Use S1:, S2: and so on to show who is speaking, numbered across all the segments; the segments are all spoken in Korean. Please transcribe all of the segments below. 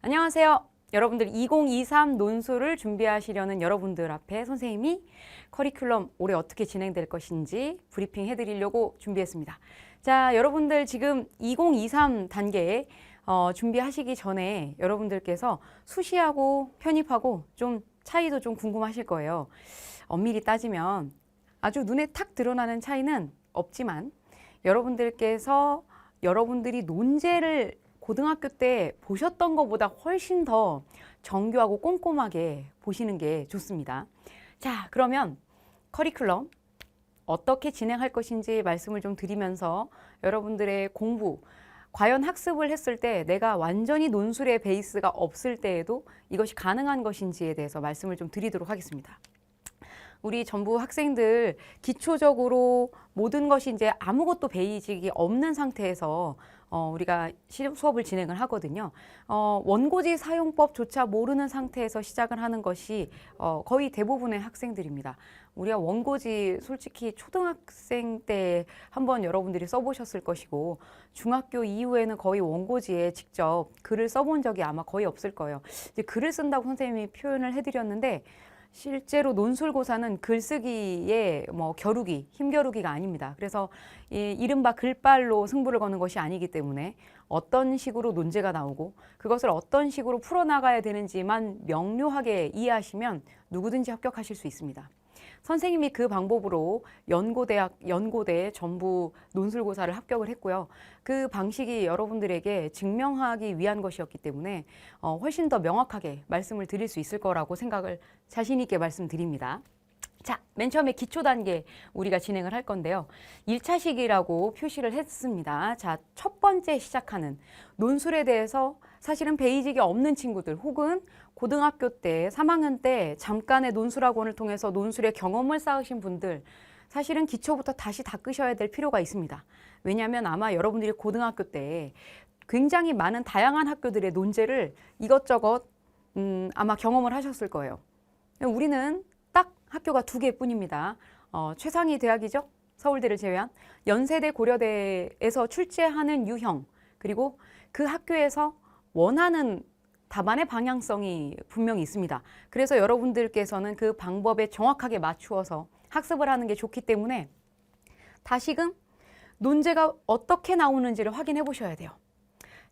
S1: 안녕하세요. 여러분들 2023 논술을 준비하시려는 여러분들 앞에 선생님이 커리큘럼 올해 어떻게 진행될 것인지 브리핑 해드리려고 준비했습니다. 자, 여러분들 지금 2023 단계에 준비하시기 전에 여러분들께서 수시하고 편입하고 좀 차이도 좀 궁금하실 거예요. 엄밀히 따지면 아주 눈에 탁 드러나는 차이는 없지만 여러분들께서 여러분들이 논제를 고등학교 때 보셨던 것보다 훨씬 더 정교하고 꼼꼼하게 보시는 게 좋습니다. 자, 그러면 커리큘럼 어떻게 진행할 것인지 말씀을 좀 드리면서 여러분들의 공부, 과연 학습을 했을 때 내가 완전히 논술의 베이스가 없을 때에도 이것이 가능한 것인지에 대해서 말씀을 좀 드리도록 하겠습니다. 우리 전부 학생들 기초적으로 모든 것이 이제 아무것도 베이직이 없는 상태에서 우리가 수업을 진행을 하거든요. 원고지 사용법조차 모르는 상태에서 시작을 하는 것이 거의 대부분의 학생들입니다. 우리가 원고지 솔직히 초등학생 때 한번 여러분들이 써보셨을 것이고 중학교 이후에는 거의 원고지에 직접 글을 써본 적이 아마 거의 없을 거예요. 이제 글을 쓴다고 선생님이 표현을 해드렸는데 실제로 논술고사는 글쓰기의 겨루기, 힘겨루기가 아닙니다. 그래서 이른바 글빨로 승부를 거는 것이 아니기 때문에 어떤 식으로 논제가 나오고 그것을 어떤 식으로 풀어나가야 되는지만 명료하게 이해하시면 누구든지 합격하실 수 있습니다. 선생님이 그 방법으로 연고대 전부 논술고사를 합격을 했고요. 그 방식이 여러분들에게 증명하기 위한 것이었기 때문에 훨씬 더 명확하게 말씀을 드릴 수 있을 거라고 생각을 자신 있게 말씀드립니다. 자, 맨 처음에 기초 단계 우리가 진행을 할 건데요. 1차식이라고 표시를 했습니다. 자, 첫 번째 시작하는 논술에 대해서 사실은 베이직이 없는 친구들 혹은 고등학교 때 3학년 때 잠깐의 논술학원을 통해서 논술의 경험을 쌓으신 분들 사실은 기초부터 다시 닦으셔야 될 필요가 있습니다. 왜냐하면 아마 여러분들이 고등학교 때 굉장히 많은 다양한 학교들의 논제를 이것저것 아마 경험을 하셨을 거예요. 우리는 딱 학교가 2개뿐입니다. 최상위 대학이죠. 서울대를 제외한 연세대 고려대에서 출제하는 유형 그리고 그 학교에서 원하는 답안의 방향성이 분명히 있습니다. 그래서 여러분들께서는 그 방법에 정확하게 맞추어서 학습을 하는 게 좋기 때문에 다시금 논제가 어떻게 나오는지를 확인해 보셔야 돼요.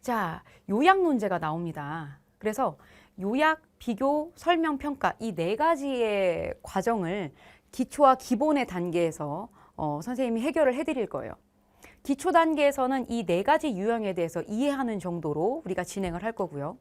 S1: 자, 요약 논제가 나옵니다. 그래서 요약, 비교, 설명, 평가 이 4가지의 과정을 기초와 기본의 단계에서 선생님이 해결을 해드릴 거예요. 기초 단계에서는 이 4가지 유형에 대해서 이해하는 정도로 우리가 진행을 할 거고요.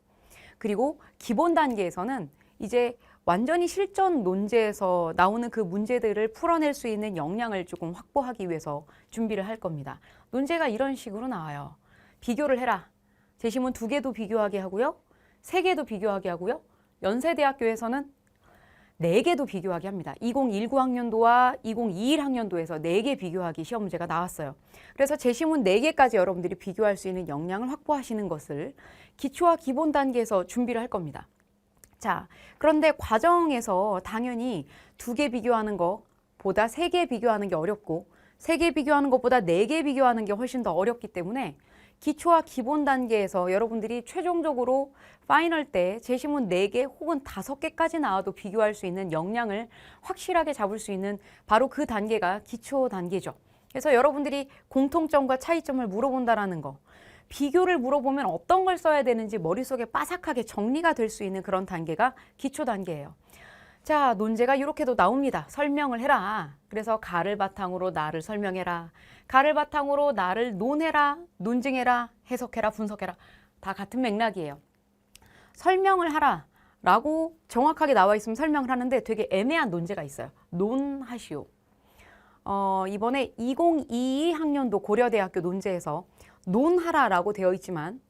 S1: 그리고 기본 단계에서는 이제 완전히 실전 논제에서 나오는 그 문제들을 풀어낼 수 있는 역량을 조금 확보하기 위해서 준비를 할 겁니다. 논제가 이런 식으로 나와요. 비교를 해라. 제시문 2개도 비교하게 하고요. 3개도 비교하게 하고요. 연세대학교에서는 4개도 비교하게 합니다. 2019 학년도와 2021 학년도에서 4개 비교하기 시험 문제가 나왔어요. 그래서 제시문 4개까지 여러분들이 비교할 수 있는 역량을 확보하시는 것을 기초와 기본 단계에서 준비를 할 겁니다. 자, 그런데 과정에서 당연히 2개 비교하는 것보다 3개 비교하는 게 어렵고 3개 비교하는 것보다 4개 비교하는 게 훨씬 더 어렵기 때문에 기초와 기본 단계에서 여러분들이 최종적으로 파이널 때 제시문 4개 혹은 5개까지 나와도 비교할 수 있는 역량을 확실하게 잡을 수 있는 바로 그 단계가 기초 단계죠. 그래서 여러분들이 공통점과 차이점을 물어본다라는 거, 비교를 물어보면 어떤 걸 써야 되는지 머릿속에 빠삭하게 정리가 될 수 있는 그런 단계가 기초 단계예요. 자, 논제가 이렇게도 나옵니다. 설명을 해라. 그래서 가를 바탕으로 나를 설명해라. 가를 바탕으로 나를 논해라, 논증해라, 해석해라, 분석해라. 다 같은 맥락이에요. 설명을 하라 라고 정확하게 나와 있으면 설명을 하는데 되게 애매한 논제가 있어요. 논하시오. 이번에 2022 학년도 고려대학교 논제에서 논하라 라고 되어 있지만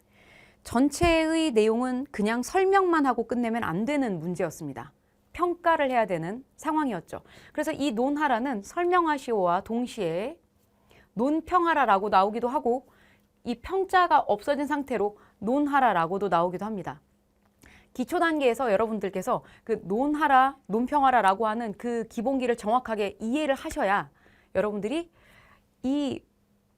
S1: 전체의 내용은 그냥 설명만 하고 끝내면 안 되는 문제였습니다. 평가를 해야 되는 상황이었죠. 그래서 이 논하라는 설명하시오와 동시에 논평하라라고 나오기도 하고 이 평자가 없어진 상태로 논하라라고도 나오기도 합니다. 기초 단계에서 여러분들께서 그 논하라, 논평하라라고 하는 그 기본기를 정확하게 이해를 하셔야 여러분들이 이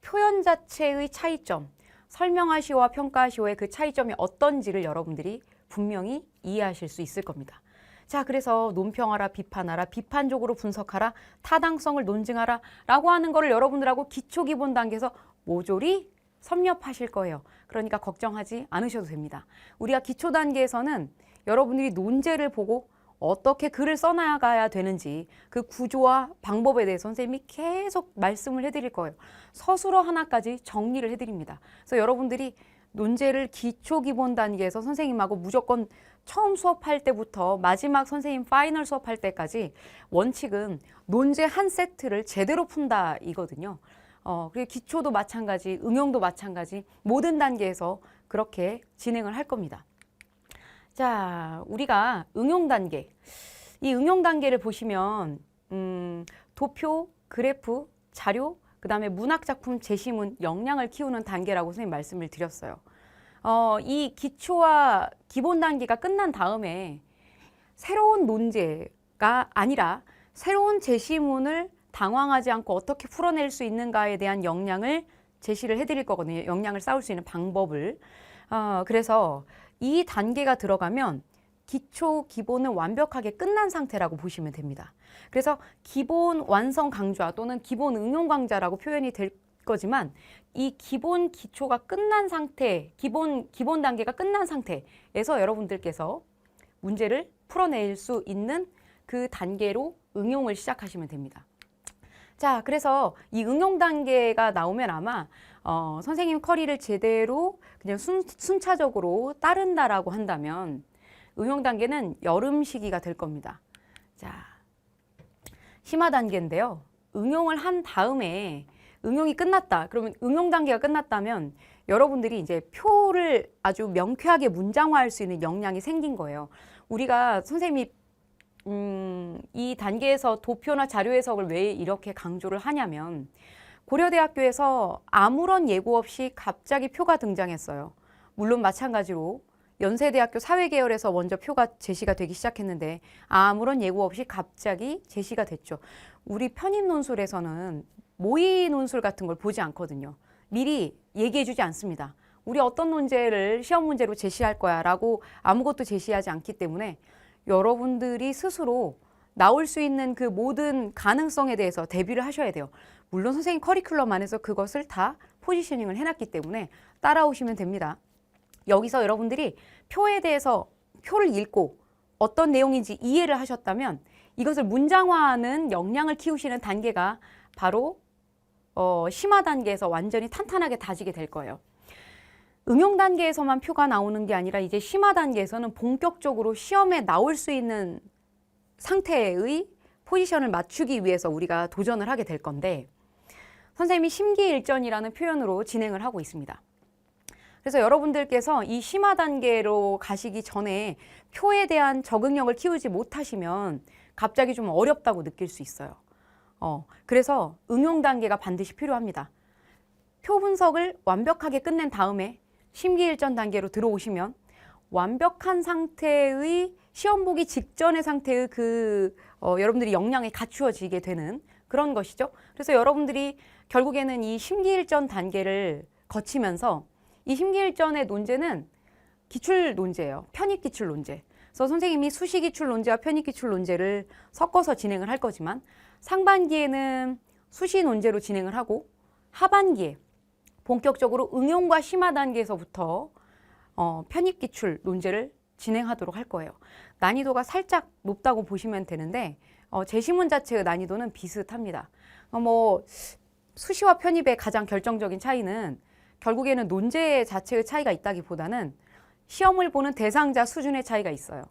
S1: 표현 자체의 차이점, 설명하시오와 평가하시오의 그 차이점이 어떤지를 여러분들이 분명히 이해하실 수 있을 겁니다. 자, 그래서 논평하라, 비판하라, 비판적으로 분석하라, 타당성을 논증하라 라고 하는 거를 여러분들하고 기초 기본 단계에서 모조리 섭렵하실 거예요. 그러니까 걱정하지 않으셔도 됩니다. 우리가 기초 단계에서는 여러분들이 논제를 보고 어떻게 글을 써나가야 되는지 그 구조와 방법에 대해서 선생님이 계속 말씀을 해드릴 거예요. 서술어 하나까지 정리를 해드립니다. 그래서 여러분들이 논제를 기초 기본 단계에서 선생님하고 무조건 처음 수업할 때부터 마지막 선생님 파이널 수업할 때까지 원칙은 논제 한 세트를 제대로 푼다 이거든요. 그리고 기초도 마찬가지, 응용도 마찬가지 모든 단계에서 그렇게 진행을 할 겁니다. 자, 우리가 응용 단계, 이 응용 단계를 보시면 도표, 그래프, 자료, 그 다음에 문학작품 제시문, 역량을 키우는 단계라고 선생님 말씀을 드렸어요. 이 기초와 기본 단계가 끝난 다음에 새로운 논제가 아니라 새로운 제시문을 당황하지 않고 어떻게 풀어낼 수 있는가에 대한 역량을 제시를 해드릴 거거든요. 역량을 쌓을 수 있는 방법을. 그래서 이 단계가 들어가면 기초, 기본은 완벽하게 끝난 상태라고 보시면 됩니다. 그래서 기본 완성 강좌 또는 기본 응용 강좌라고 표현이 될 거지만 이 기본 기초가 끝난 상태, 기본 단계가 끝난 상태에서 여러분들께서 문제를 풀어낼 수 있는 그 단계로 응용을 시작하시면 됩니다. 자, 그래서 이 응용 단계가 나오면 아마 선생님 커리를 제대로 그냥 순차적으로 따른다라고 한다면 응용 단계는 여름 시기가 될 겁니다. 자, 심화 단계인데요. 응용을 한 다음에 응용이 끝났다. 그러면 응용 단계가 끝났다면 여러분들이 이제 표를 아주 명쾌하게 문장화할 수 있는 역량이 생긴 거예요. 우리가 선생님이 이 단계에서 도표나 자료 해석을 왜 이렇게 강조를 하냐면 고려대학교에서 아무런 예고 없이 갑자기 표가 등장했어요. 물론 마찬가지로 연세대학교 사회계열에서 먼저 표가 제시가 되기 시작했는데 아무런 예고 없이 갑자기 제시가 됐죠. 우리 편입 논술에서는 모의 논술 같은 걸 보지 않거든요. 미리 얘기해주지 않습니다. 우리 어떤 문제를 시험 문제로 제시할 거야 라고 아무것도 제시하지 않기 때문에 여러분들이 스스로 나올 수 있는 그 모든 가능성에 대해서 대비를 하셔야 돼요. 물론 선생님 커리큘럼 안에서 그것을 다 포지셔닝을 해놨기 때문에 따라오시면 됩니다. 여기서 여러분들이 표에 대해서 표를 읽고 어떤 내용인지 이해를 하셨다면 이것을 문장화하는 역량을 키우시는 단계가 바로 심화 단계에서 완전히 탄탄하게 다지게 될 거예요. 응용 단계에서만 표가 나오는 게 아니라 이제 심화 단계에서는 본격적으로 시험에 나올 수 있는 상태의 포지션을 맞추기 위해서 우리가 도전을 하게 될 건데 선생님이 심기일전이라는 표현으로 진행을 하고 있습니다. 그래서 여러분들께서 이 심화 단계로 가시기 전에 표에 대한 적응력을 키우지 못하시면 갑자기 좀 어렵다고 느낄 수 있어요. 그래서 응용 단계가 반드시 필요합니다. 표 분석을 완벽하게 끝낸 다음에 심기일전 단계로 들어오시면 완벽한 상태의 시험 보기 직전의 상태의 여러분들이 역량이 갖추어지게 되는 그런 것이죠. 그래서 여러분들이 결국에는 이 심기일전 단계를 거치면서 이 심기일전의 논제는 기출 논제예요. 편입 기출 논제. 그래서 선생님이 수시 기출 논제와 편입 기출 논제를 섞어서 진행을 할 거지만 상반기에는 수시 논제로 진행을 하고 하반기에 본격적으로 응용과 심화 단계에서부터 편입 기출 논제를 진행하도록 할 거예요. 난이도가 살짝 높다고 보시면 되는데 제시문 자체의 난이도는 비슷합니다. 수시와 편입의 가장 결정적인 차이는 결국에는 논제 자체의 차이가 있다기보다는 시험을 보는 대상자 수준의 차이가 있어요.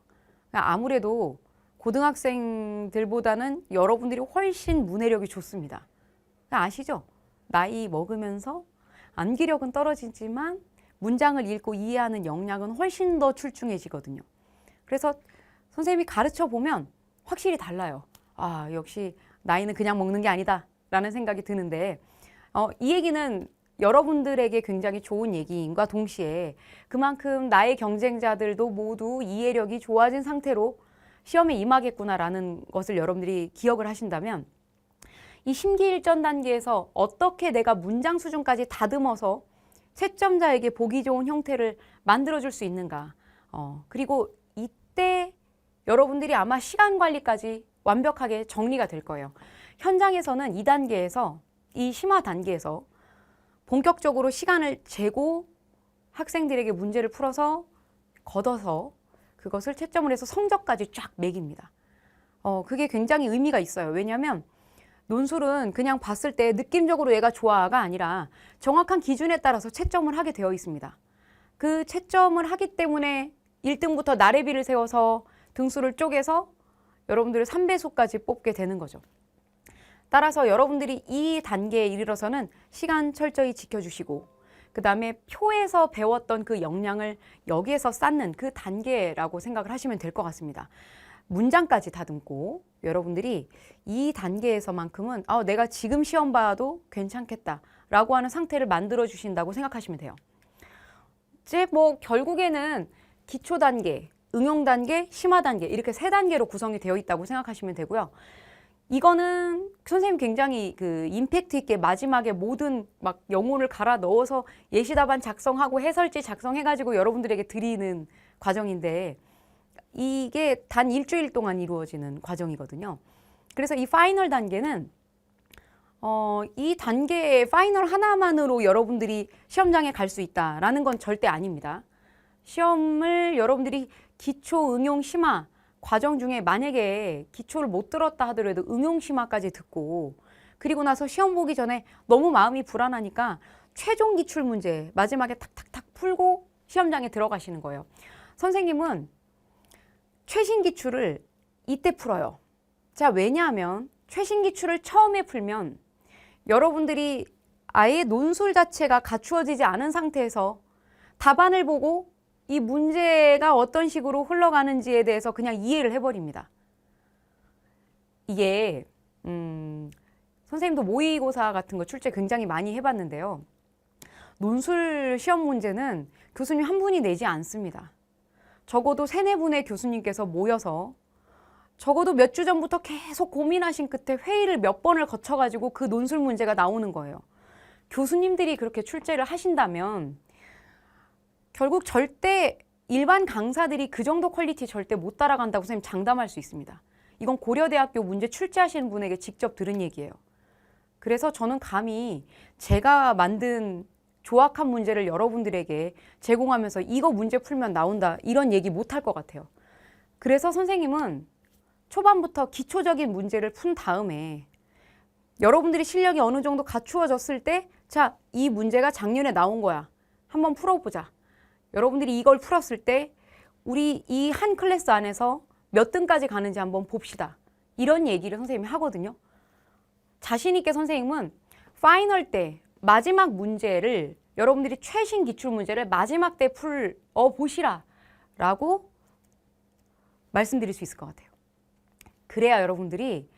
S1: 아무래도 고등학생들보다는 여러분들이 훨씬 문해력이 좋습니다. 아시죠? 나이 먹으면서 암기력은 떨어지지만 문장을 읽고 이해하는 역량은 훨씬 더 출중해지거든요. 그래서 선생님이 가르쳐 보면 확실히 달라요. 아, 역시 나이는 그냥 먹는 게 아니다 라는 생각이 드는데 이 얘기는 여러분들에게 굉장히 좋은 얘기인과 동시에 그만큼 나의 경쟁자들도 모두 이해력이 좋아진 상태로 시험에 임하겠구나라는 것을 여러분들이 기억을 하신다면 이 심기일전 단계에서 어떻게 내가 문장 수준까지 다듬어서 채점자에게 보기 좋은 형태를 만들어줄 수 있는가. 그리고 이때 여러분들이 아마 시간 관리까지 완벽하게 정리가 될 거예요. 현장에서는 2단계에서 이 심화 단계에서 본격적으로 시간을 재고 학생들에게 문제를 풀어서 걷어서 그것을 채점을 해서 성적까지 쫙 매깁니다. 그게 굉장히 의미가 있어요. 왜냐하면 논술은 그냥 봤을 때 느낌적으로 얘가 좋아가 아니라 정확한 기준에 따라서 채점을 하게 되어 있습니다. 그 채점을 하기 때문에 1등부터 나래비를 세워서 등수를 쪼개서 여러분들을 3배수까지 뽑게 되는 거죠. 따라서 여러분들이 이 단계에 이르러서는 시간 철저히 지켜주시고 그 다음에 표에서 배웠던 그 역량을 여기에서 쌓는 그 단계라고 생각을 하시면 될 것 같습니다. 문장까지 다듬고 여러분들이 이 단계에서만큼은 내가 지금 시험 봐도 괜찮겠다라고 하는 상태를 만들어 주신다고 생각하시면 돼요. 이제 뭐 결국에는 기초 단계, 응용 단계, 심화 단계 이렇게 3단계로 구성이 되어 있다고 생각하시면 되고요. 이거는 선생님 굉장히 그 임팩트 있게 마지막에 모든 막 영혼을 갈아 넣어서 예시답안 작성하고 해설지 작성해가지고 여러분들에게 드리는 과정인데 이게 단 일주일 동안 이루어지는 과정이거든요. 그래서 이 파이널 단계는 이 단계의 파이널 하나만으로 여러분들이 시험장에 갈 수 있다라는 건 절대 아닙니다. 시험을 여러분들이 기초, 응용, 심화 과정 중에 만약에 기초를 못 들었다 하더라도 응용 심화까지 듣고 그리고 나서 시험 보기 전에 너무 마음이 불안하니까 최종 기출 문제 마지막에 탁탁탁 풀고 시험장에 들어가시는 거예요. 선생님은 최신 기출을 이때 풀어요. 자, 왜냐하면 최신 기출을 처음에 풀면 여러분들이 아예 논술 자체가 갖추어지지 않은 상태에서 답안을 보고 이 문제가 어떤 식으로 흘러가는지에 대해서 그냥 이해를 해버립니다. 이게 선생님도 모의고사 같은 거 출제 굉장히 많이 해봤는데요. 논술 시험 문제는 교수님 한 분이 내지 않습니다. 적어도 3-4분의 교수님께서 모여서 적어도 몇 주 전부터 계속 고민하신 끝에 회의를 몇 번을 거쳐가지고 그 논술 문제가 나오는 거예요. 교수님들이 그렇게 출제를 하신다면 결국 절대 일반 강사들이 그 정도 퀄리티 절대 못 따라간다고 선생님 장담할 수 있습니다. 이건 고려대학교 문제 출제하시는 분에게 직접 들은 얘기예요. 그래서 저는 감히 제가 만든 조악한 문제를 여러분들에게 제공하면서 이거 문제 풀면 나온다 이런 얘기 못 할 것 같아요. 그래서 선생님은 초반부터 기초적인 문제를 푼 다음에 여러분들이 실력이 어느 정도 갖추어졌을 때 자, 이 문제가 작년에 나온 거야. 한번 풀어보자. 여러분들이 이걸 풀었을 때 우리 이 한 클래스 안에서 몇 등까지 가는지 한번 봅시다. 이런 얘기를 선생님이 하거든요. 자신 있게 선생님은 파이널 때 마지막 문제를 여러분들이 최신 기출 문제를 마지막 때 보시라 라고 말씀드릴 수 있을 것 같아요. 그래야 여러분들이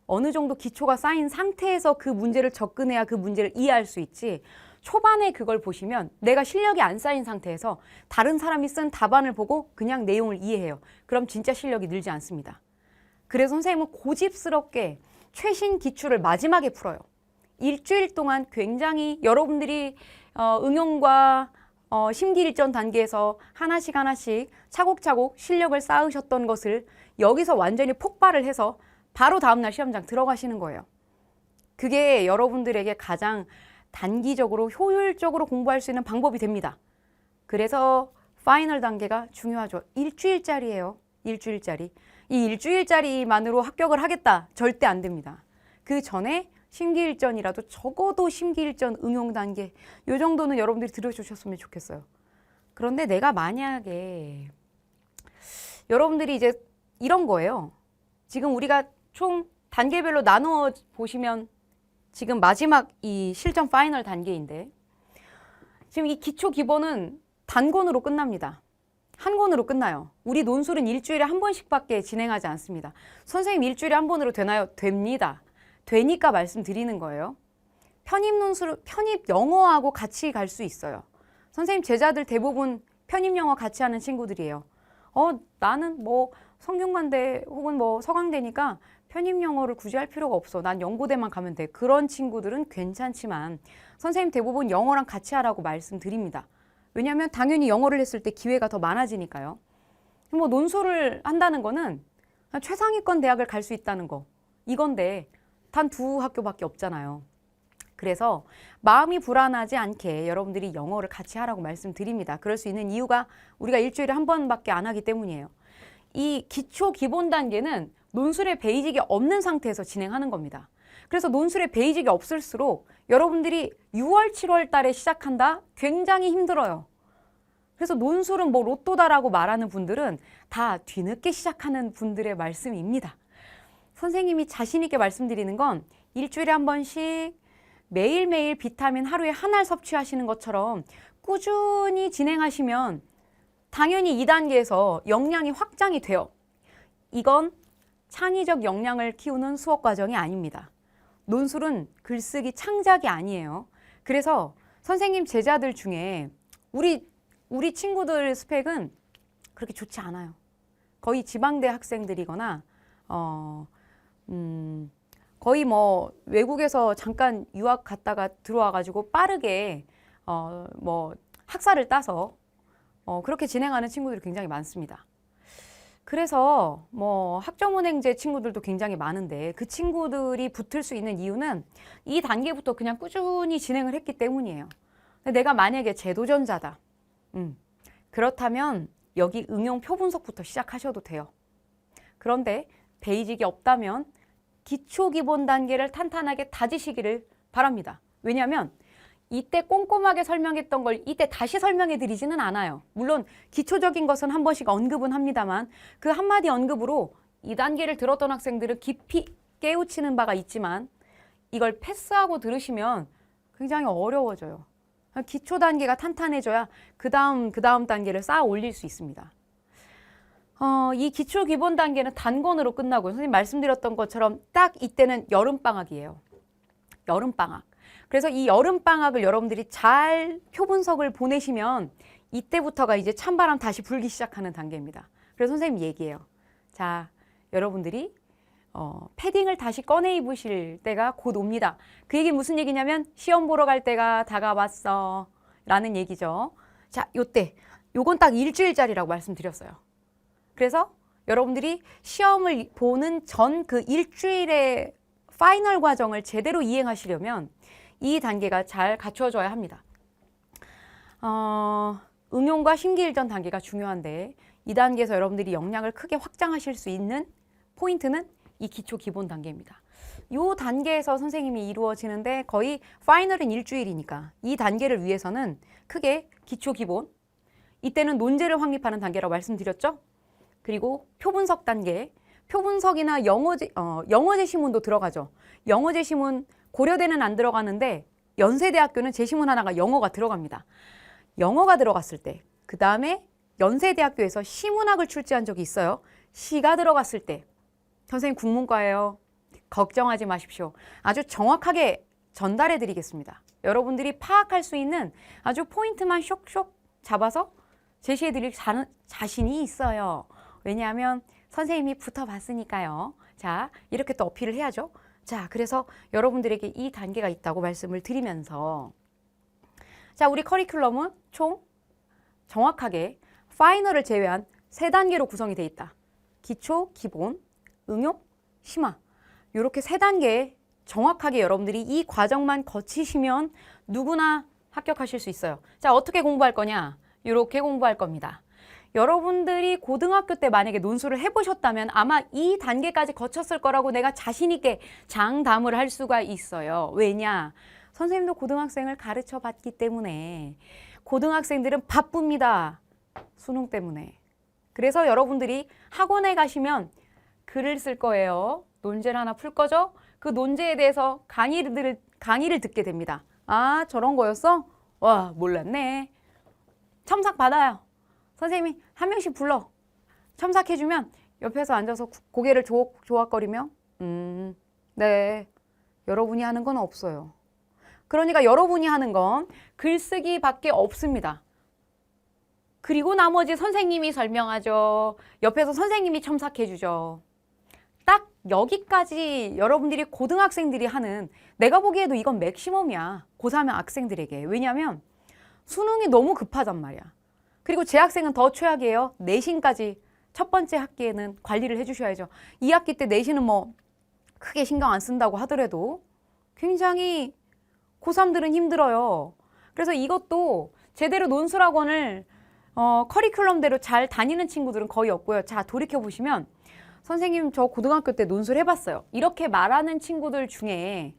S1: 어느 정도 기초가 쌓인 상태에서 그 문제를 접근해야 그 문제를 이해할 수 있지 초반에 그걸 보시면 내가 실력이 안 쌓인 상태에서 다른 사람이 쓴 답안을 보고 그냥 내용을 이해해요. 그럼 진짜 실력이 늘지 않습니다. 그래서 선생님은 고집스럽게 최신 기출을 마지막에 풀어요. 일주일 동안 굉장히 여러분들이 응용과 심기일전 단계에서 하나씩 차곡차곡 실력을 쌓으셨던 것을 여기서 완전히 폭발을 해서 바로 다음날 시험장 들어가시는 거예요. 그게 여러분들에게 가장 단기적으로 효율적으로 공부할 수 있는 방법이 됩니다. 그래서 파이널 단계가 중요하죠. 일주일짜리예요. 일주일짜리. 이 일주일짜리만으로 합격을 하겠다. 절대 안 됩니다. 그 전에 심기일전이라도 적어도 심기일전 응용 단계 이 정도는 여러분들이 들어주셨으면 좋겠어요. 그런데 내가 만약에 여러분들이 이제 이런 거예요. 지금 우리가 총 단계별로 나누어 보시면 지금 마지막 이 실전 파이널 단계인데 지금 이 기초 기본은 단권으로 끝납니다. 한 권으로 끝나요. 우리 논술은 일주일에 한 번씩밖에 진행하지 않습니다. 선생님 일주일에 한 번으로 되나요? 됩니다. 되니까 말씀드리는 거예요. 편입 논술, 편입 영어하고 같이 갈 수 있어요. 선생님 제자들 대부분 편입 영어 같이 하는 친구들이에요. 나는 뭐 성균관대 혹은 뭐 서강대니까 편입 영어를 굳이 할 필요가 없어. 난 연고대만 가면 돼. 그런 친구들은 괜찮지만 선생님 대부분 영어랑 같이 하라고 말씀드립니다. 왜냐하면 당연히 영어를 했을 때 기회가 더 많아지니까요. 뭐 논술을 한다는 거는 최상위권 대학을 갈 수 있다는 거 이건데 단 2학교밖에 없잖아요. 그래서 마음이 불안하지 않게 여러분들이 영어를 같이 하라고 말씀드립니다. 그럴 수 있는 이유가 우리가 일주일에 한 번밖에 안 하기 때문이에요. 이 기초 기본 단계는 논술의 베이직이 없는 상태에서 진행하는 겁니다. 그래서 논술의 베이직이 없을수록 여러분들이 6월, 7월 달에 시작한다? 굉장히 힘들어요. 그래서 논술은 뭐 로또다라고 말하는 분들은 다 뒤늦게 시작하는 분들의 말씀입니다. 선생님이 자신 있게 말씀드리는 건 일주일에 한 번씩 매일매일 비타민 하루에 한 알 섭취하시는 것처럼 꾸준히 진행하시면 당연히 2단계에서 역량이 확장이 돼요. 이건 창의적 역량을 키우는 수업 과정이 아닙니다. 논술은 글쓰기 창작이 아니에요. 그래서 선생님 제자들 중에 우리 친구들 스펙은 그렇게 좋지 않아요. 거의 지방대 학생들이거나 거의 뭐 외국에서 잠깐 유학 갔다가 들어와가지고 빠르게 뭐 학사를 따서 그렇게 진행하는 친구들이 굉장히 많습니다. 그래서 뭐 학점은행제 친구들도 굉장히 많은데 그 친구들이 붙을 수 있는 이유는 이 단계부터 그냥 꾸준히 진행을 했기 때문이에요. 내가 만약에 재도전자다. 그렇다면 여기 응용 표분석부터 시작하셔도 돼요. 그런데 베이직이 없다면 기초 기본 단계를 탄탄하게 다지시기를 바랍니다. 왜냐하면 이때 꼼꼼하게 설명했던 걸 이때 다시 설명해 드리지는 않아요. 물론 기초적인 것은 한 번씩 언급은 합니다만 그 한마디 언급으로 2단계를 들었던 학생들은 깊이 깨우치는 바가 있지만 이걸 패스하고 들으시면 굉장히 어려워져요. 기초 단계가 탄탄해져야 그 다음 단계를 쌓아 올릴 수 있습니다. 이 기초 기본 단계는 단권으로 끝나고요. 선생님 말씀드렸던 것처럼 딱 이때는 여름방학이에요. 여름방학. 그래서 이 여름방학을 여러분들이 잘 표분석을 보내시면 이때부터가 이제 찬바람 다시 불기 시작하는 단계입니다. 그래서 선생님 얘기해요. 자, 여러분들이 패딩을 다시 꺼내 입으실 때가 곧 옵니다. 그 얘기 무슨 얘기냐면 시험 보러 갈 때가 다가왔어 라는 얘기죠. 자, 요건 딱 일주일짜리라고 말씀드렸어요. 그래서 여러분들이 시험을 보는 전 그 일주일의 파이널 과정을 제대로 이행하시려면 이 단계가 잘 갖춰져야 합니다. 응용과 심기일전 단계가 중요한데 이 단계에서 여러분들이 역량을 크게 확장하실 수 있는 포인트는 이 기초 기본 단계입니다. 이 단계에서 선생님이 이루어지는데 거의 파이널은 일주일이니까 이 단계를 위해서는 크게 기초 기본, 이때는 논제를 확립하는 단계라고 말씀드렸죠. 그리고 표분석 단계, 표분석이나 영어 제시문도 들어가죠. 영어 제시문 고려대는 안 들어가는데 연세대학교는 제시문 하나가 영어가 들어갑니다. 영어가 들어갔을 때, 그 다음에 연세대학교에서 시문학을 출제한 적이 있어요. 시가 들어갔을 때, 선생님 국문과예요. 걱정하지 마십시오. 아주 정확하게 전달해 드리겠습니다. 여러분들이 파악할 수 있는 아주 포인트만 쇽쇽 잡아서 제시해 드릴 자신이 있어요. 왜냐하면 선생님이 붙어봤으니까요. 자, 이렇게 또 어필을 해야죠. 자, 그래서 여러분들에게 이 단계가 있다고 말씀을 드리면서 자, 우리 커리큘럼은 총 정확하게 파이널을 제외한 3단계로 구성이 되어 있다. 기초, 기본, 응용, 심화. 이렇게 3단계 정확하게 여러분들이 이 과정만 거치시면 누구나 합격하실 수 있어요. 자, 어떻게 공부할 거냐? 이렇게 공부할 겁니다. 여러분들이 고등학교 때 만약에 논술을 해보셨다면 아마 이 단계까지 거쳤을 거라고 내가 자신 있게 장담을 할 수가 있어요. 왜냐? 선생님도 고등학생을 가르쳐 봤기 때문에 고등학생들은 바쁩니다. 수능 때문에. 그래서 여러분들이 학원에 가시면 글을 쓸 거예요. 논제를 하나 풀 거죠? 그 논제에 대해서 강의를 듣게 됩니다. 아, 저런 거였어? 와, 몰랐네. 첨삭 받아요. 선생님이 한 명씩 불러. 첨삭해주면 옆에서 앉아서 고개를 조악거리며 네, 여러분이 하는 건 없어요. 그러니까 여러분이 하는 건 글쓰기밖에 없습니다. 그리고 나머지 선생님이 설명하죠. 옆에서 선생님이 첨삭해주죠. 딱 여기까지 여러분들이 고등학생들이 하는, 내가 보기에도 이건 맥시멈이야. 고3 학생들에게. 왜냐하면 수능이 너무 급하단 말이야. 그리고 재학생은 더 최악이에요. 내신까지 첫 번째 학기에는 관리를 해주셔야죠. 2학기 때 내신은 뭐 크게 신경 안 쓴다고 하더라도 굉장히 고3들은 힘들어요. 그래서 이것도 제대로 논술학원을 커리큘럼대로 잘 다니는 친구들은 거의 없고요. 자, 돌이켜보시면 선생님 저 고등학교 때 논술 해봤어요. 이렇게 말하는 친구들 중에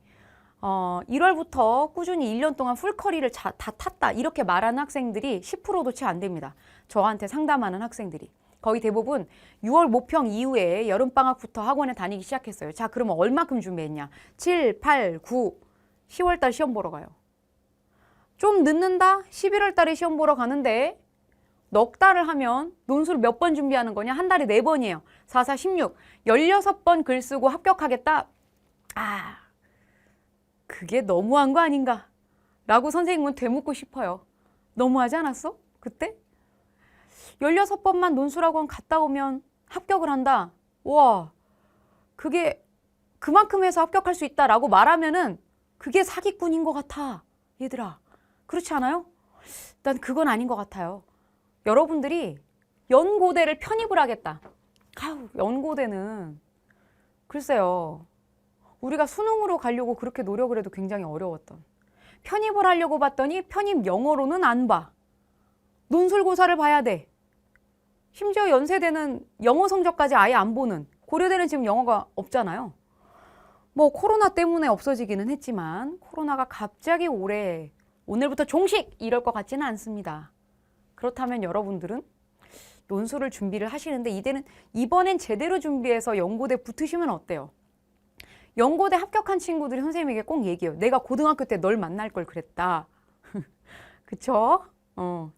S1: 1월부터 꾸준히 1년 동안 풀커리를 다 탔다. 이렇게 말하는 학생들이 10%도 채 안 됩니다. 저한테 상담하는 학생들이. 거의 대부분 6월 모평 이후에 여름방학부터 학원에 다니기 시작했어요. 자, 그러면 얼마큼 준비했냐? 7, 8, 9, 10월 달 시험 보러 가요. 좀 늦는다? 11월 달에 시험 보러 가는데 넉 달을 하면 논술 몇 번 준비하는 거냐? 한 달에 4번이에요. 4, 4, 16. 16번 글 쓰고 합격하겠다? 아, 그게 너무한 거 아닌가? 라고 선생님은 되묻고 싶어요. 너무하지 않았어? 그때? 16번만 논술학원 갔다 오면 합격을 한다. 와, 그게 그만큼 해서 합격할 수 있다라고 말하면은 그게 사기꾼인 것 같아. 얘들아, 그렇지 않아요? 난 그건 아닌 것 같아요. 여러분들이 연고대를 편입을 하겠다. 아우, 연고대는 글쎄요. 우리가 수능으로 가려고 그렇게 노력을 해도 굉장히 어려웠던. 편입을 하려고 봤더니 편입 영어로는 안 봐. 논술고사를 봐야 돼. 심지어 연세대는 영어 성적까지 아예 안 보는. 고려대는 지금 영어가 없잖아요. 뭐 코로나 때문에 없어지기는 했지만 코로나가 갑자기 올해 오늘부터 종식 이럴 것 같지는 않습니다. 그렇다면 여러분들은 논술을 준비를 하시는데 이번엔 제대로 준비해서 연고대 붙으시면 어때요? 연고대 합격한 친구들이 선생님에게 꼭 얘기해요. 내가 고등학교 때 널 만날 걸 그랬다. 그쵸?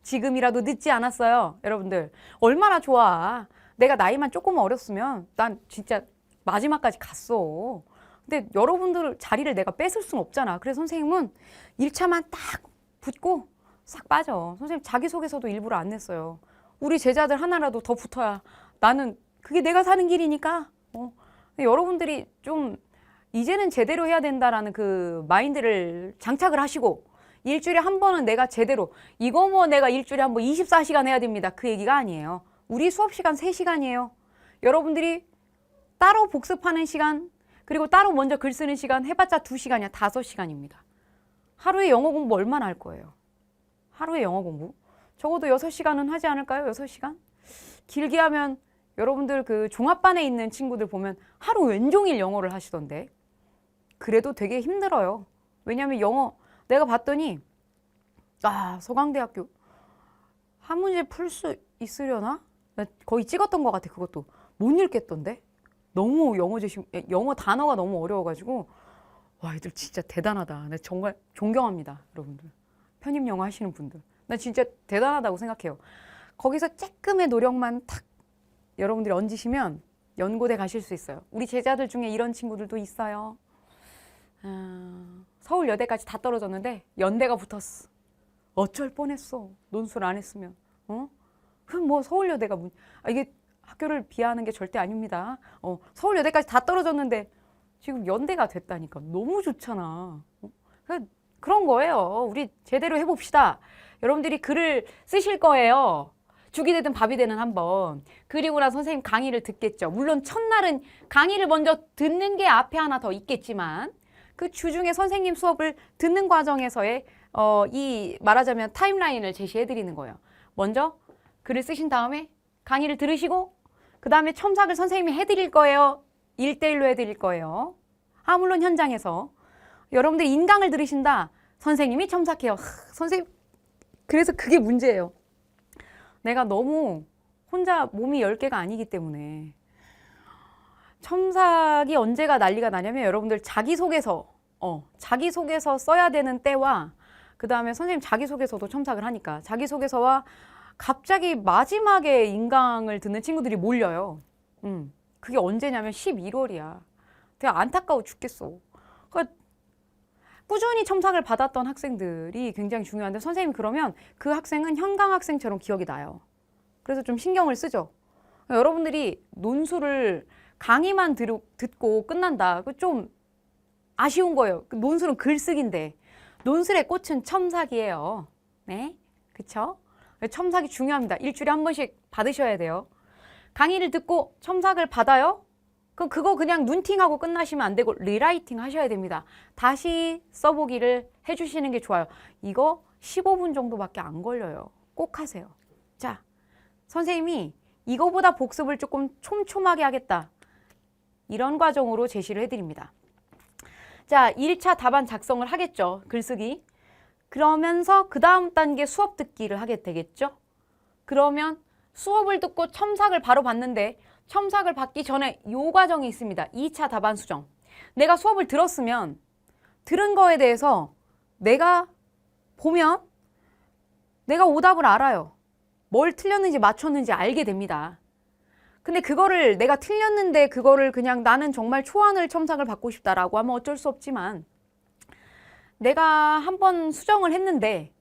S1: 지금이라도 늦지 않았어요. 여러분들 얼마나 좋아. 내가 나이만 조금 어렸으면 난 진짜 마지막까지 갔어. 근데 여러분들 자리를 내가 뺏을 수는 없잖아. 그래서 선생님은 1차만 딱 붙고 싹 빠져. 선생님 자기소개서도 일부러 안 냈어요. 우리 제자들 하나라도 더 붙어야 나는 그게 내가 사는 길이니까. 근데 여러분들이 좀 이제는 제대로 해야 된다라는 그 마인드를 장착을 하시고 일주일에 한 번은 내가 제대로 이거 뭐 내가 일주일에 한 번 24시간 해야 됩니다. 그 얘기가 아니에요. 우리 수업 시간 3시간이에요. 여러분들이 따로 복습하는 시간 그리고 따로 먼저 글 쓰는 시간 해봤자 2시간이야. 5시간입니다. 하루에 영어 공부 얼마나 할 거예요? 하루에 영어 공부? 적어도 6시간은 하지 않을까요? 6시간? 길게 하면 여러분들 그 종합반에 있는 친구들 보면 하루 왼종일 영어를 하시던데 그래도 되게 힘들어요. 왜냐하면 영어 내가 봤더니 서강대학교 한 문제 풀 수 있으려나? 나 거의 찍었던 것 같아. 그것도 못 읽겠던데 너무 영어 단어가 너무 어려워가지고 와 애들 진짜 대단하다. 나 정말 존경합니다. 여러분들 편입 영어 하시는 분들 나 진짜 대단하다고 생각해요. 거기서 조금의 노력만 탁 여러분들이 얹으시면 연고대 가실 수 있어요. 우리 제자들 중에 이런 친구들도 있어요. 서울여대까지 다 떨어졌는데 연대가 붙었어. 어쩔 뻔했어. 논술 안 했으면. 그럼 뭐 서울여대가 이게 학교를 비하하는 게 절대 아닙니다. 서울여대까지 다 떨어졌는데 지금 연대가 됐다니까. 너무 좋잖아. 그런 거예요. 우리 제대로 해봅시다. 여러분들이 글을 쓰실 거예요. 죽이 되든 밥이 되든 한번. 그리고 나서 선생님 강의를 듣겠죠. 물론 첫날은 강의를 먼저 듣는 게 앞에 하나 더 있겠지만 그 주중에 선생님 수업을 듣는 과정에서의 이 말하자면 타임라인을 제시해 드리는 거예요. 먼저 글을 쓰신 다음에 강의를 들으시고 그 다음에 첨삭을 선생님이 해드릴 거예요. 1대1로 해드릴 거예요. 물론 현장에서. 여러분들이 인강을 들으신다. 선생님이 첨삭해요. 선생님 그래서 그게 문제예요. 내가 너무 혼자 몸이 10개가 아니기 때문에 첨삭이 언제가 난리가 나냐면 여러분들 자기소개서 써야 되는 때와 그 다음에 선생님 자기소개서도 첨삭을 하니까 자기소개서와 갑자기 마지막에 인강을 듣는 친구들이 몰려요. 그게 언제냐면 11월이야. 되게 안타까워 죽겠어. 그러니까 꾸준히 첨삭을 받았던 학생들이 굉장히 중요한데 선생님이 그러면 그 학생은 현강 학생처럼 기억이 나요. 그래서 좀 신경을 쓰죠. 여러분들이 논술을 강의만 듣고 끝난다. 그 좀 아쉬운 거예요. 논술은 글쓰기인데 논술의 꽃은 첨삭이에요. 네, 그쵸? 첨삭이 중요합니다. 일주일에 한 번씩 받으셔야 돼요. 강의를 듣고 첨삭을 받아요? 그럼 그거 그냥 눈팅하고 끝나시면 안 되고 리라이팅 하셔야 됩니다. 다시 써보기를 해주시는 게 좋아요. 이거 15분 정도밖에 안 걸려요. 꼭 하세요. 자, 선생님이 이거보다 복습을 조금 촘촘하게 하겠다. 이런 과정으로 제시를 해드립니다. 자, 1차 답안 작성을 하겠죠. 글쓰기. 그러면서 그 다음 단계 수업 듣기를 하게 되겠죠. 그러면 수업을 듣고 첨삭을 바로 봤는데 첨삭을 받기 전에 이 과정이 있습니다. 2차 답안 수정. 내가 수업을 들었으면 들은 거에 대해서 내가 보면 내가 오답을 알아요. 뭘 틀렸는지 맞췄는지 알게 됩니다. 근데 그거를 내가 틀렸는데 그거를 그냥 나는 정말 초안을 첨삭을 받고 싶다라고 하면 어쩔 수 없지만 내가 한번 수정을 했는데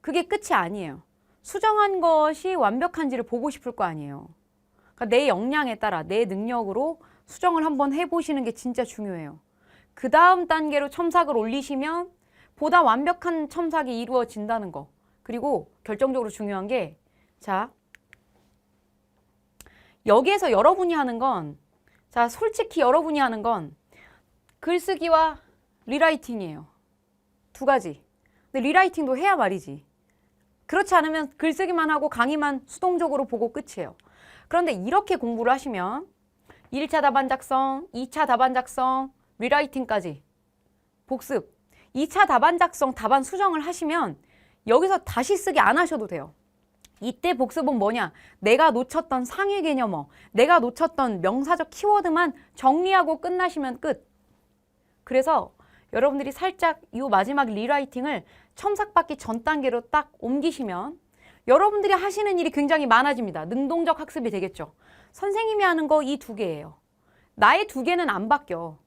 S1: 그게 끝이 아니에요. 수정한 것이 완벽한지를 보고 싶을 거 아니에요. 그러니까 내 역량에 따라 내 능력으로 수정을 한번 해보시는 게 진짜 중요해요. 그 다음 단계로 첨삭을 올리시면 보다 완벽한 첨삭이 이루어진다는 거. 그리고 결정적으로 중요한 게 자, 여기에서 여러분이 하는 건 자, 솔직히 여러분이 하는 건 글쓰기와 리라이팅이에요. 두 가지. 근데 리라이팅도 해야 말이지. 그렇지 않으면 글쓰기만 하고 강의만 수동적으로 보고 끝이에요. 그런데 이렇게 공부를 하시면 1차 답안 작성, 2차 답안 작성, 리라이팅까지 복습. 2차 답안 작성, 답안 수정을 하시면 여기서 다시 쓰기 안 하셔도 돼요. 이때 복습은 뭐냐? 내가 놓쳤던 상위 개념어, 내가 놓쳤던 명사적 키워드만 정리하고 끝나시면 끝. 그래서 여러분들이 살짝 이 마지막 리라이팅을 첨삭받기 전 단계로 딱 옮기시면 여러분들이 하시는 일이 굉장히 많아집니다. 능동적 학습이 되겠죠. 선생님이 하는 거 이 두 개예요. 나의 두 개는 안 바뀌어.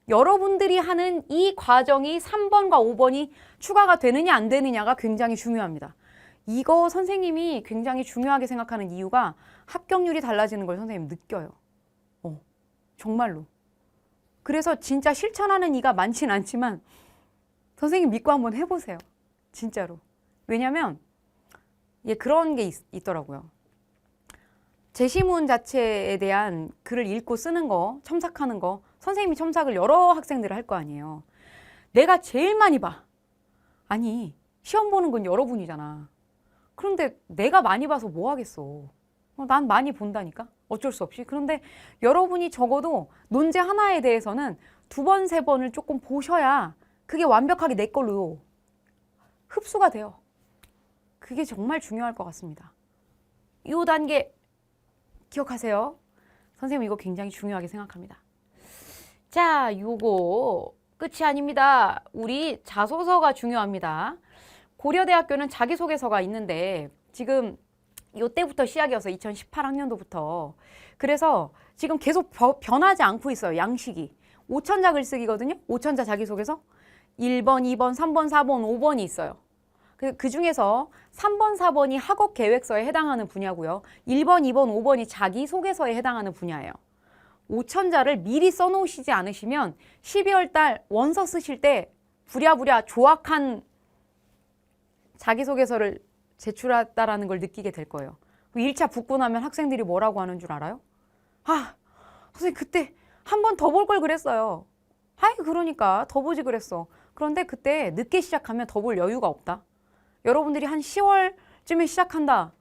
S1: 여러분들이 하는 이 과정이 3번과 5번이 추가가 되느냐 안 되느냐가 굉장히 중요합니다. 이거 선생님이 굉장히 중요하게 생각하는 이유가 합격률이 달라지는 걸 선생님 느껴요. 정말로. 그래서 진짜 실천하는 이가 많진 않지만 선생님 믿고 한번 해보세요. 진짜로. 왜냐면 그런 게 있더라고요. 제시문 자체에 대한 글을 읽고 쓰는 거, 첨삭하는 거 선생님이 첨삭을 여러 학생들을 할 거 아니에요. 내가 제일 많이 봐. 아니, 시험 보는 건 여러분이잖아. 그런데 내가 많이 봐서 뭐 하겠어. 난 많이 본다니까. 어쩔 수 없이. 그런데 여러분이 적어도 논제 하나에 대해서는 2번, 3번을 조금 보셔야 그게 완벽하게 내 걸로 흡수가 돼요. 그게 정말 중요할 것 같습니다. 이 단계 기억하세요. 선생님 이거 굉장히 중요하게 생각합니다. 자, 요거 끝이 아닙니다. 우리 자소서가 중요합니다. 고려대학교는 자기소개서가 있는데 지금 이때부터 시작이어서 2018학년도부터 그래서 지금 계속 변하지 않고 있어요. 양식이. 5천자 글쓰기거든요. 5천자 자기소개서. 1번, 2번, 3번, 4번, 5번이 있어요. 그 중에서 3번, 4번이 학업 계획서에 해당하는 분야고요. 1번, 2번, 5번이 자기소개서에 해당하는 분야예요. 5천자를 미리 써놓으시지 않으시면 12월 달 원서 쓰실 때 부랴부랴 조악한 자기소개서를 제출했다라는 걸 느끼게 될 거예요. 1차 붙고 나면 학생들이 뭐라고 하는 줄 알아요? 아, 선생님 그때 한 번 더 볼 걸 그랬어요. 아이 그러니까 더 보지 그랬어. 그런데 그때 늦게 시작하면 더 볼 여유가 없다. 여러분들이 한 10월쯤에 시작한다.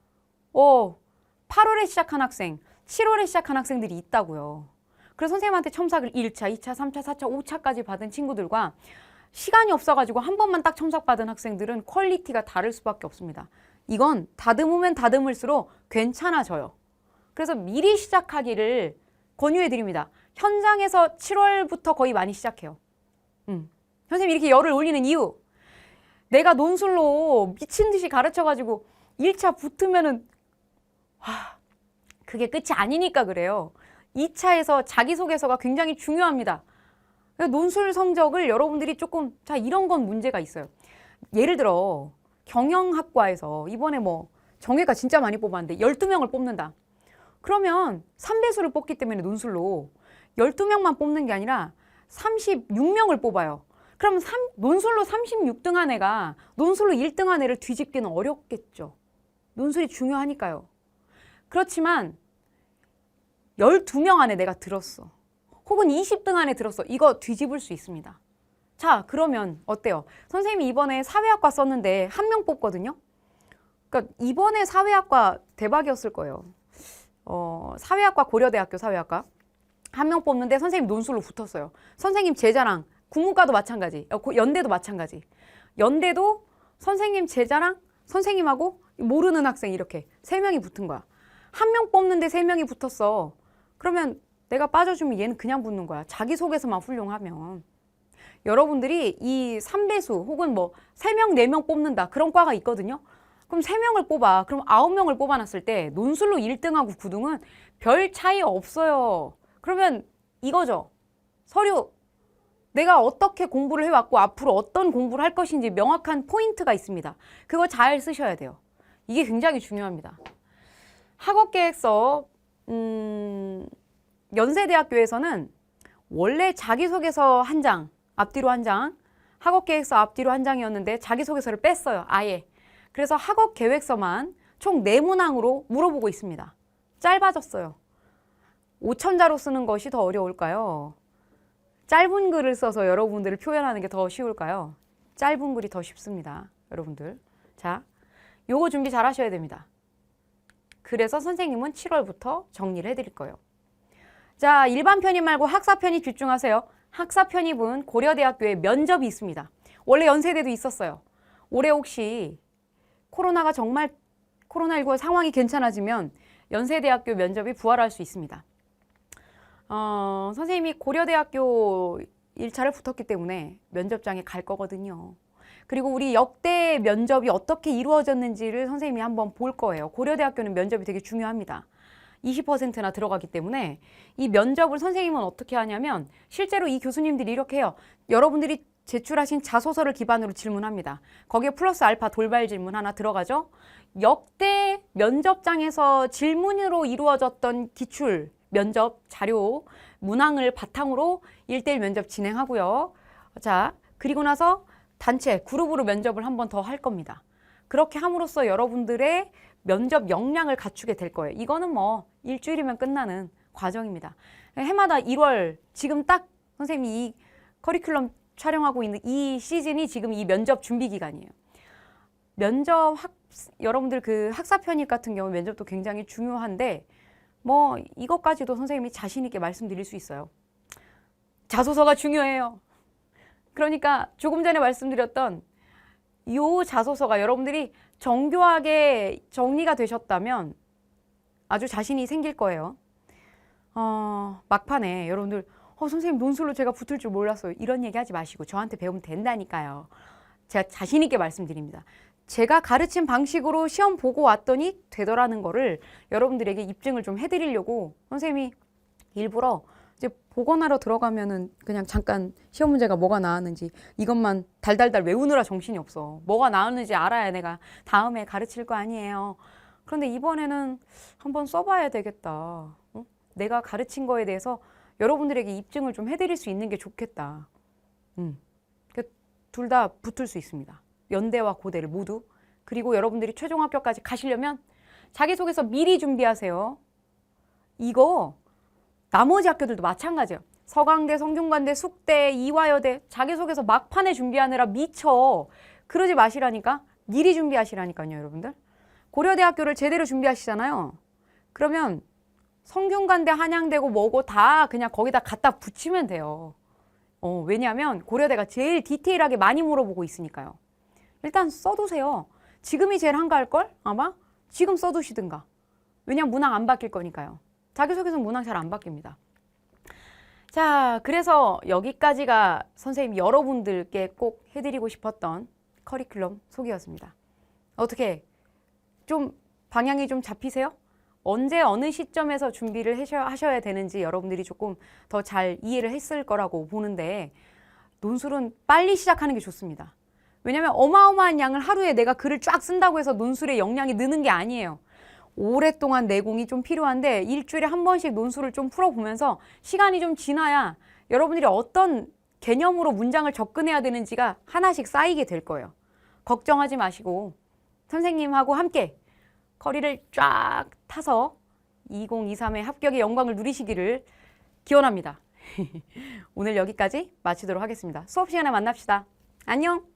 S1: 8월에 시작한 학생, 7월에 시작한 학생들이 있다고요. 그래서 선생님한테 첨삭을 1차, 2차, 3차, 4차, 5차까지 받은 친구들과 시간이 없어가지고 한 번만 딱 첨삭받은 학생들은 퀄리티가 다를 수밖에 없습니다. 이건 다듬으면 다듬을수록 괜찮아져요. 그래서 미리 시작하기를 권유해드립니다. 현장에서 7월부터 거의 많이 시작해요. 선생님이 이렇게 열을 올리는 이유. 내가 논술로 미친 듯이 가르쳐가지고 1차 붙으면은 그게 끝이 아니니까 그래요. 2차에서 자기소개서가 굉장히 중요합니다. 논술 성적을 여러분들이 조금 이런 건 문제가 있어요. 예를 들어 경영학과에서 이번에 정예과 진짜 많이 뽑았는데 12명을 뽑는다. 그러면 3배수를 뽑기 때문에 논술로 12명만 뽑는 게 아니라 36명을 뽑아요. 그럼 논술로 36등 한 애가 논술로 1등 한 애를 뒤집기는 어렵겠죠. 논술이 중요하니까요. 그렇지만 12명 안에 내가 들었어. 혹은 20등 안에 들었어. 이거 뒤집을 수 있습니다. 자, 그러면 어때요? 선생님이 이번에 사회학과 썼는데 1명 뽑거든요. 그러니까 이번에 사회학과 대박이었을 거예요. 사회학과, 고려대학교 사회학과 1명 뽑는데 선생님 논술로 붙었어요. 선생님 제자랑, 국문과도 마찬가지, 연대도 마찬가지. 연대도 선생님 제자랑 선생님하고 모르는 학생 이렇게 3명이 붙은 거야. 1명 뽑는데 3명이 붙었어. 그러면 내가 빠져주면 얘는 그냥 붙는 거야. 자기소개서만 훌륭하면. 여러분들이 이 3배수 혹은 뭐 3명, 4명 뽑는다. 그런 과가 있거든요. 그럼 3명을 뽑아. 그럼 9명을 뽑아놨을 때 논술로 1등하고 9등은 별 차이 없어요. 그러면 이거죠. 서류. 내가 어떻게 공부를 해왔고 앞으로 어떤 공부를 할 것인지 명확한 포인트가 있습니다. 그거 잘 쓰셔야 돼요. 이게 굉장히 중요합니다. 학업계획서 연세대학교에서는 원래 자기소개서 한 장, 앞뒤로 한 장, 학업계획서 앞뒤로 한 장이었는데 자기소개서를 뺐어요. 아예. 그래서 학업계획서만 총 4문항으로 물어보고 있습니다. 짧아졌어요. 5천자로 쓰는 것이 더 어려울까요? 짧은 글을 써서 여러분들을 표현하는 게 더 쉬울까요? 짧은 글이 더 쉽습니다. 여러분들. 자, 요거 준비 잘 하셔야 됩니다. 그래서 선생님은 7월부터 정리를 해드릴 거예요. 자, 일반 편입 말고 학사 편입 집중하세요. 학사 편입은 고려대학교에 면접이 있습니다. 원래 연세대도 있었어요. 올해 혹시 코로나가 정말 코로나19 상황이 괜찮아지면 연세대학교 면접이 부활할 수 있습니다. 선생님이 고려대학교 1차를 붙었기 때문에 면접장에 갈 거거든요. 그리고 우리 역대 면접이 어떻게 이루어졌는지를 선생님이 한번 볼 거예요. 고려대학교는 면접이 되게 중요합니다. 20%나 들어가기 때문에 이 면접을 선생님은 어떻게 하냐면 실제로 이 교수님들이 이렇게 해요. 여러분들이 제출하신 자소서를 기반으로 질문합니다. 거기에 플러스 알파 돌발 질문 하나 들어가죠. 역대 면접장에서 질문으로 이루어졌던 기출 면접 자료 문항을 바탕으로 1대1 면접 진행하고요. 자, 그리고 나서 단체 그룹으로 면접을 한 번 더 할 겁니다. 그렇게 함으로써 여러분들의 면접 역량을 갖추게 될 거예요. 이거는 뭐 일주일이면 끝나는 과정입니다. 해마다 1월 지금 딱 선생님이 이 커리큘럼 촬영하고 있는 이 시즌이 지금 이 면접 준비 기간이에요. 여러분들 그 학사 편입 같은 경우 면접도 굉장히 중요한데 뭐 이것까지도 선생님이 자신 있게 말씀드릴 수 있어요. 자소서가 중요해요. 그러니까 조금 전에 말씀드렸던 이 자소서가 여러분들이 정교하게 정리가 되셨다면 아주 자신이 생길 거예요. 막판에 여러분들 선생님 논술로 제가 붙을 줄 몰랐어요. 이런 얘기 하지 마시고 저한테 배우면 된다니까요. 제가 자신 있게 말씀드립니다. 제가 가르친 방식으로 시험 보고 왔더니 되더라는 거를 여러분들에게 입증을 좀 해드리려고 선생님이 일부러 이제 복원하러 들어가면은 그냥 잠깐 시험 문제가 뭐가 나왔는지 이것만 달달달 외우느라 정신이 없어. 뭐가 나왔는지 알아야 내가 다음에 가르칠 거 아니에요. 그런데 이번에는 한번 써봐야 되겠다. 내가 가르친 거에 대해서 여러분들에게 입증을 좀 해드릴 수 있는 게 좋겠다. 둘 다 붙을 수 있습니다. 연대와 고대를 모두. 그리고 여러분들이 최종 합격까지 가시려면 자기소개서 미리 준비하세요. 이거 나머지 학교들도 마찬가지예요. 서강대, 성균관대, 숙대, 이화여대 자기소개서 막판에 준비하느라 미쳐. 그러지 마시라니까. 미리 준비하시라니까요, 여러분들. 고려대학교를 제대로 준비하시잖아요. 그러면 성균관대, 한양대고 뭐고 다 그냥 거기다 갖다 붙이면 돼요. 왜냐하면 고려대가 제일 디테일하게 많이 물어보고 있으니까요. 일단 써두세요. 지금이 제일 한가할걸? 아마? 지금 써두시든가. 왜냐면 문항 안 바뀔 거니까요. 자기소개서는 문항 잘 안 바뀝니다. 자, 그래서 여기까지가 선생님 여러분들께 꼭 해드리고 싶었던 커리큘럼 소개였습니다. 어떻게 좀 방향이 좀 잡히세요? 언제 어느 시점에서 준비를 하셔야 되는지 여러분들이 조금 더 잘 이해를 했을 거라고 보는데 논술은 빨리 시작하는 게 좋습니다. 왜냐하면 어마어마한 양을 하루에 내가 글을 쫙 쓴다고 해서 논술의 역량이 느는 게 아니에요. 오랫동안 내공이 좀 필요한데 일주일에 한 번씩 논술을 좀 풀어보면서 시간이 좀 지나야 여러분들이 어떤 개념으로 문장을 접근해야 되는지가 하나씩 쌓이게 될 거예요. 걱정하지 마시고 선생님하고 함께 커리를 쫙 타서 2023의 합격의 영광을 누리시기를 기원합니다. 오늘 여기까지 마치도록 하겠습니다. 수업 시간에 만납시다. 안녕!